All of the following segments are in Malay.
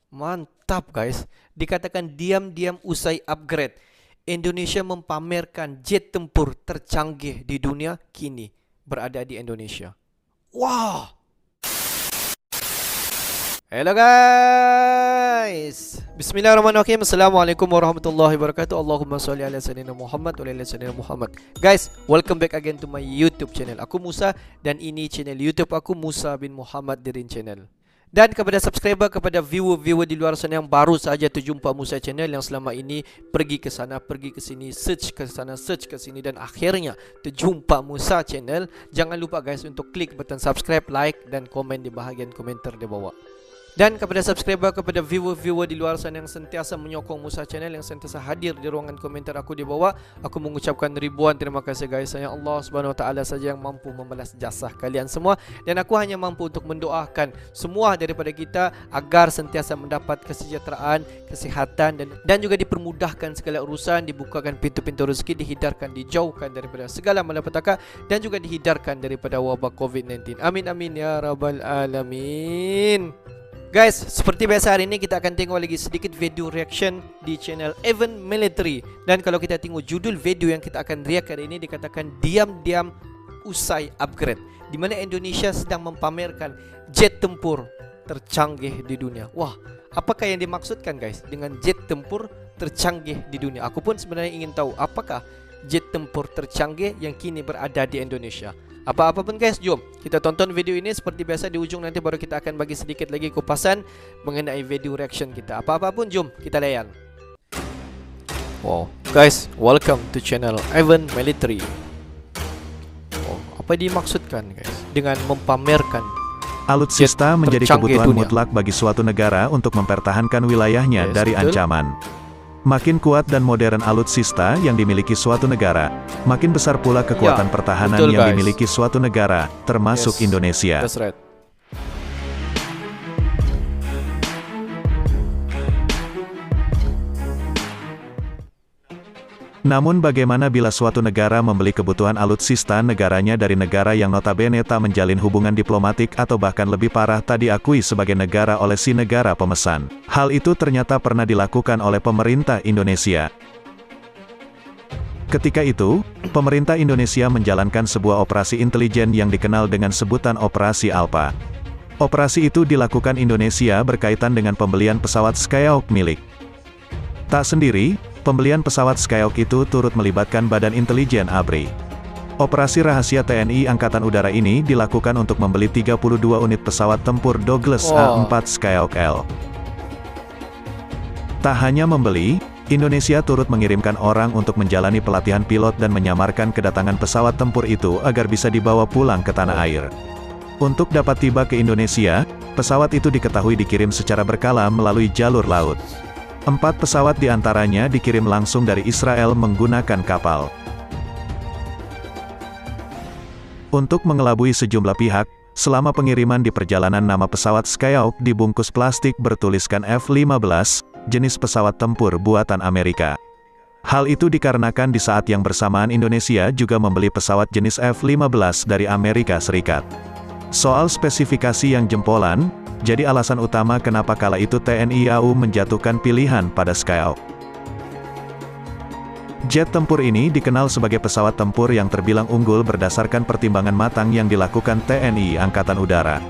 Mantap guys. Dikatakan diam-diam usai upgrade, Indonesia mempamerkan jet tempur tercanggih di dunia kini berada di Indonesia. Wah. Hello guys. Bismillahirrahmanirrahim. Assalamualaikum warahmatullahi wabarakatuh. Allahumma sholli ala sayyidina Muhammad wa ala sayyidina Muhammad. Guys, welcome back again to my YouTube channel. Aku Musa dan ini channel YouTube aku, Musa bin Muhammad Dirin Channel. Dan kepada subscriber, kepada viewer-viewer di luar sana yang baru saja terjumpa Musa Channel, yang selama ini pergi ke sana, pergi ke sini, search ke sana, search ke sini, dan akhirnya terjumpa Musa Channel, jangan lupa guys untuk klik button subscribe, like, dan komen di bahagian komentar di bawah. Dan kepada subscriber, kepada viewer-viewer di luar sana yang sentiasa menyokong Musa Channel, yang sentiasa hadir di ruangan komentar aku di bawah, aku mengucapkan ribuan terima kasih guys. Hanya Allah Subhanahu Wa Taala saja yang mampu membalas jasa kalian semua, dan aku hanya mampu untuk mendoakan semua daripada kita agar sentiasa mendapat kesejahteraan, kesihatan, dan juga dipermudahkan segala urusan, dibukakan pintu-pintu rezeki, dihindarkan, dijauhkan daripada segala malapetaka, dan juga dihindarkan daripada wabak COVID-19. Amin amin ya rabbal alamin. Guys, seperti biasa hari ini kita akan tengok lagi sedikit video reaction di channel Event Military. Dan kalau kita tengok judul video yang kita akan react hari ini, dikatakan diam-diam usai upgrade, di mana Indonesia sedang mempamerkan jet tempur tercanggih di dunia. Wah, apakah yang dimaksudkan guys dengan jet tempur tercanggih di dunia? Aku pun sebenarnya ingin tahu apakah jet tempur tercanggih yang kini berada di Indonesia. Apa-apa pun guys, jom kita tonton video ini. Seperti biasa di ujung nanti baru kita akan bagi sedikit lagi kupasan mengenai video reaction kita. Apa-apa pun jom kita layan. Wow, guys, welcome to channel Event Military. Oh, apa dimaksudkan guys dengan mempamerkan Alutsista menjadi kebutuhan mutlak bagi suatu negara untuk mempertahankan wilayahnya dari ancaman. Makin kuat dan modern alutsista yang dimiliki suatu negara, makin besar pula kekuatan pertahanan yang dimiliki suatu negara, termasuk Indonesia. That's right. Namun bagaimana bila suatu negara membeli kebutuhan alutsista negaranya dari negara yang notabene tak menjalin hubungan diplomatik atau bahkan lebih parah tak diakui sebagai negara oleh si negara pemesan? Hal itu ternyata pernah dilakukan oleh pemerintah Indonesia. Ketika itu, pemerintah Indonesia menjalankan sebuah operasi intelijen yang dikenal dengan sebutan Operasi Alpha. Operasi itu dilakukan Indonesia berkaitan dengan pembelian pesawat Skyhawk milik. Tak sendiri, pembelian pesawat Skyhawk itu turut melibatkan Badan Intelijen ABRI. Operasi rahasia TNI Angkatan Udara ini dilakukan untuk membeli 32 unit pesawat tempur Douglas A4 Skyhawk L. Tak hanya membeli, Indonesia turut mengirimkan orang untuk menjalani pelatihan pilot dan menyamarkan kedatangan pesawat tempur itu agar bisa dibawa pulang ke tanah air. Untuk dapat tiba ke Indonesia, pesawat itu diketahui dikirim secara berkala melalui jalur laut. 4 pesawat diantaranya dikirim langsung dari Israel menggunakan kapal. Untuk mengelabui sejumlah pihak, selama pengiriman di perjalanan nama pesawat Skyhawk dibungkus plastik bertuliskan F-15, jenis pesawat tempur buatan Amerika. Hal itu dikarenakan di saat yang bersamaan Indonesia juga membeli pesawat jenis F-15 dari Amerika Serikat. Soal spesifikasi yang jempolan, jadi alasan utama kenapa kala itu TNI AU menjatuhkan pilihan pada Skyhawk. Jet tempur ini dikenal sebagai pesawat tempur yang terbilang unggul berdasarkan pertimbangan matang yang dilakukan TNI Angkatan Udara.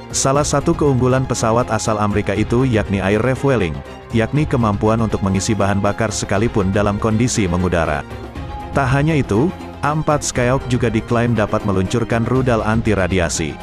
Salah satu keunggulan pesawat asal Amerika itu yakni air refueling, yakni kemampuan untuk mengisi bahan bakar sekalipun dalam kondisi mengudara. Tak hanya itu, A4 Skyhawk juga diklaim dapat meluncurkan rudal anti radiasi.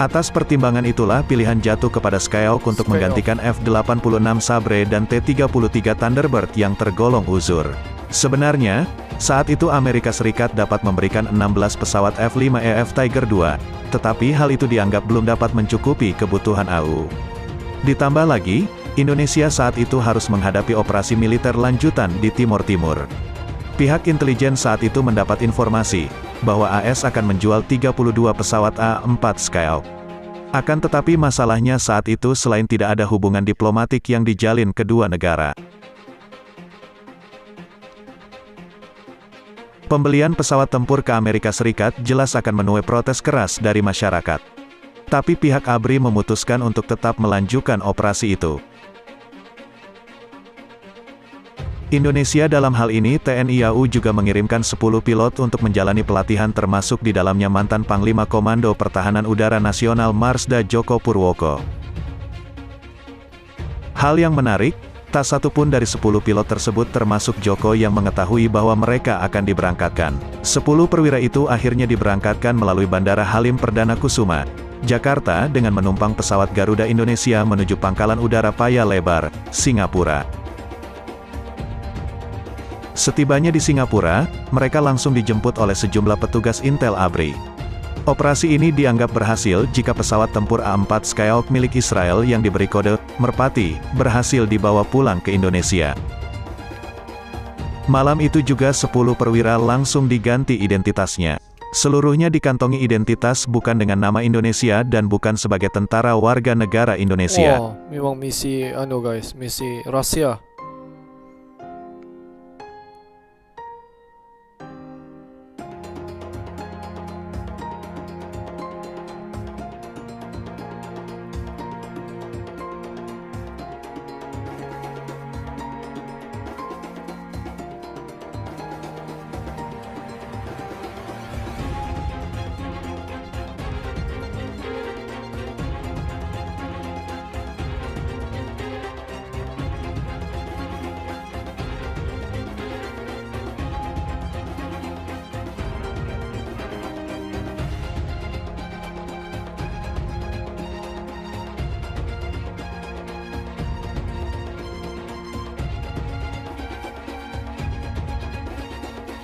Atas pertimbangan itulah pilihan jatuh kepada Skyhawk untuk menggantikan F-86 Sabre dan T-33 Thunderbird yang tergolong uzur. Sebenarnya, saat itu Amerika Serikat dapat memberikan 16 pesawat F-5EF Tiger II, tetapi hal itu dianggap belum dapat mencukupi kebutuhan AU. Ditambah lagi, Indonesia saat itu harus menghadapi operasi militer lanjutan di Timur Timur. Pihak intelijen saat itu mendapat informasi bahwa AS akan menjual 32 pesawat A4 Skyhawk. Akan tetapi masalahnya saat itu selain tidak ada hubungan diplomatik yang dijalin kedua negara, Pembelian pesawat tempur ke Amerika Serikat jelas akan menuai protes keras dari masyarakat. Tapi pihak ABRI memutuskan untuk tetap melanjutkan operasi itu. Indonesia dalam hal ini TNI AU juga mengirimkan 10 pilot untuk menjalani pelatihan termasuk di dalamnya mantan Panglima Komando Pertahanan Udara Nasional Marsda Djoko Purwoko. Hal yang menarik, tak satu pun dari 10 pilot tersebut termasuk Djoko yang mengetahui bahwa mereka akan diberangkatkan. 10 perwira itu akhirnya diberangkatkan melalui Bandara Halim Perdana Kusuma, Jakarta dengan menumpang pesawat Garuda Indonesia menuju Pangkalan Udara Paya Lebar, Singapura. Setibanya di Singapura, mereka langsung dijemput oleh sejumlah petugas Intel ABRI. Operasi ini dianggap berhasil jika pesawat tempur A-4 Skyhawk milik Israel yang diberi kode Merpati berhasil dibawa pulang ke Indonesia. Malam itu juga 10 perwira langsung diganti identitasnya. Seluruhnya dikantongi identitas bukan dengan nama Indonesia dan bukan sebagai tentara warga negara Indonesia. Wah, memang misi guys, misi rahasia.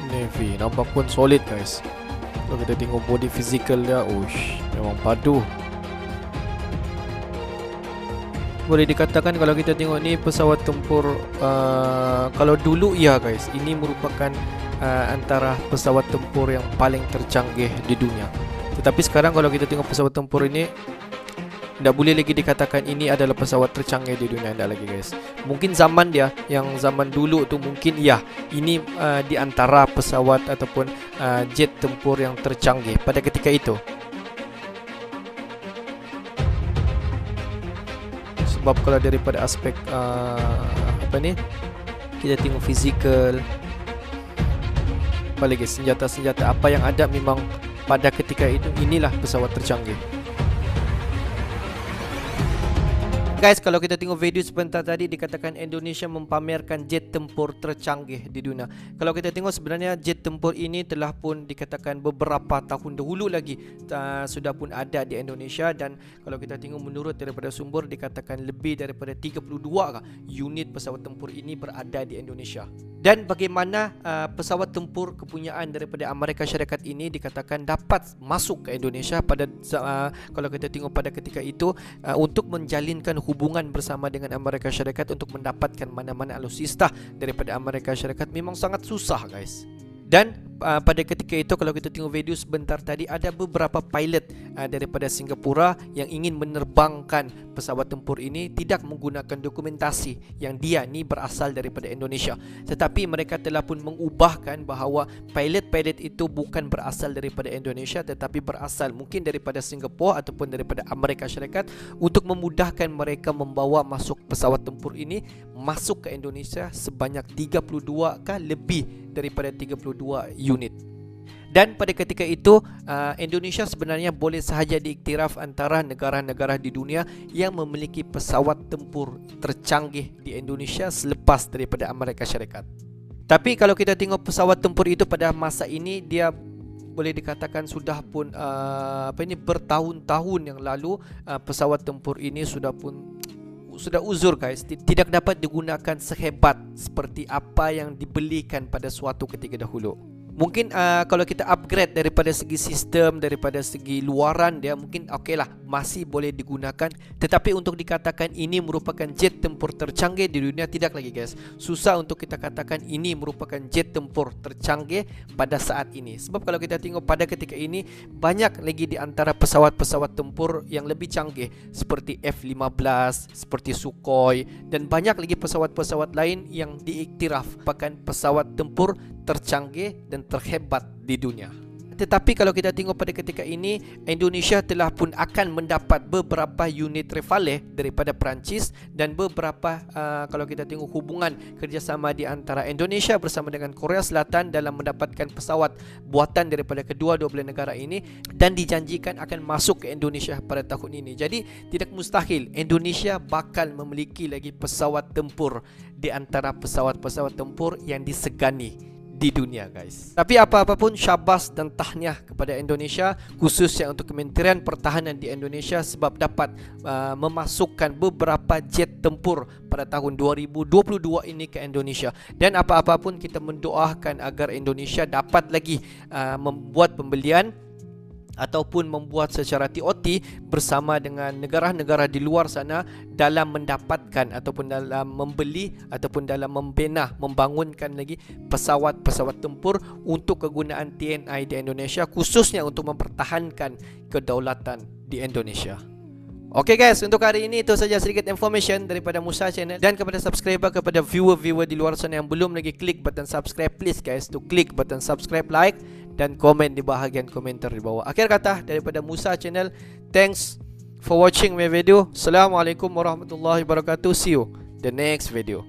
Navy nampak pun solid guys. Kalau kita tengok body physical dia, ush, memang padu. Boleh dikatakan kalau kita tengok ni pesawat tempur, kalau dulu ya guys, ini merupakan antara pesawat tempur yang paling tercanggih di dunia. Tetapi sekarang kalau kita tengok pesawat tempur ini, tidak boleh lagi dikatakan ini adalah pesawat tercanggih di dunia, tidak lagi guys. Mungkin zaman dia, yang zaman dulu tu mungkin ya, ini di antara pesawat ataupun jet tempur yang tercanggih pada ketika itu. Sebab kalau daripada aspek apa ni, kita tengok fizikal, apa lagi senjata-senjata apa yang ada, memang pada ketika itu inilah pesawat tercanggih. Guys, kalau kita tengok video sebentar tadi dikatakan Indonesia mempamerkan jet tempur tercanggih di dunia. Kalau kita tengok sebenarnya jet tempur ini telah pun dikatakan beberapa tahun dahulu lagi sudah pun ada di Indonesia, dan kalau kita tengok menurut daripada sumber dikatakan lebih daripada 32 unit pesawat tempur ini berada di Indonesia. Dan bagaimana pesawat tempur kepunyaan daripada Amerika Syarikat ini dikatakan dapat masuk ke Indonesia pada kalau kita tengok pada ketika itu untuk menjalinkan hubungan bersama dengan Amerika Syarikat untuk mendapatkan mana-mana alutsista daripada Amerika Syarikat memang sangat susah guys. Dan pada ketika itu kalau kita tengok video sebentar tadi, ada beberapa pilot daripada Singapura yang ingin menerbangkan pesawat tempur ini tidak menggunakan dokumentasi yang dia ni berasal daripada Indonesia. Tetapi mereka telah pun mengubahkan bahawa pilot-pilot itu bukan berasal daripada Indonesia tetapi berasal mungkin daripada Singapura ataupun daripada Amerika Syarikat, untuk memudahkan mereka membawa masuk pesawat tempur ini masuk ke Indonesia sebanyak 32 kah lebih daripada 32 unit. Dan pada ketika itu Indonesia sebenarnya boleh sahaja diiktiraf antara negara-negara di dunia yang memiliki pesawat tempur tercanggih di Indonesia selepas daripada Amerika Syarikat. Tapi kalau kita tengok pesawat tempur itu pada masa ini, dia boleh dikatakan sudah pun bertahun-tahun yang lalu pesawat tempur ini sudah uzur guys, tidak dapat digunakan sehebat seperti apa yang dibelikan pada suatu ketika dahulu. Mungkin kalau kita upgrade daripada segi sistem, daripada segi luaran dia mungkin okey lah, masih boleh digunakan. Tetapi untuk dikatakan ini merupakan jet tempur tercanggih di dunia, tidak lagi guys. Susah untuk kita katakan ini merupakan jet tempur tercanggih pada saat ini. Sebab kalau kita tengok pada ketika ini, banyak lagi di antara pesawat-pesawat tempur yang lebih canggih seperti F-15, seperti Sukhoi, dan banyak lagi pesawat-pesawat lain yang diiktiraf merupakan pesawat tempur tercanggih dan terhebat di dunia. Tetapi kalau kita tengok pada ketika ini, Indonesia telah pun akan mendapat beberapa unit Rafale daripada Perancis, dan beberapa kalau kita tengok hubungan kerjasama di antara Indonesia bersama dengan Korea Selatan dalam mendapatkan pesawat buatan daripada kedua-dua belah negara ini, dan dijanjikan akan masuk ke Indonesia pada tahun ini. Jadi tidak mustahil Indonesia bakal memiliki lagi pesawat tempur di antara pesawat-pesawat tempur yang disegani di dunia guys. Tapi apa-apapun, syabas dan tahniah kepada Indonesia, khususnya untuk Kementerian Pertahanan di Indonesia, sebab dapat memasukkan beberapa jet tempur pada tahun 2022 ini ke Indonesia. Dan apa-apapun, kita mendoakan agar Indonesia dapat lagi membuat pembelian ataupun membuat secara TOT bersama dengan negara-negara di luar sana dalam mendapatkan ataupun dalam membeli ataupun dalam membina, membangunkan lagi pesawat-pesawat tempur untuk kegunaan TNI di Indonesia, khususnya untuk mempertahankan kedaulatan di Indonesia. Oke guys, untuk hari ini itu saja sedikit information daripada Musa Channel. Dan kepada subscriber, kepada viewer-viewer di luar sana yang belum lagi klik button subscribe, please guys to klik button subscribe, like dan komen di bahagian komentar di bawah. Akhir kata daripada Musa Channel, thanks for watching my video. Assalamualaikum warahmatullahi wabarakatuh. See you the next video.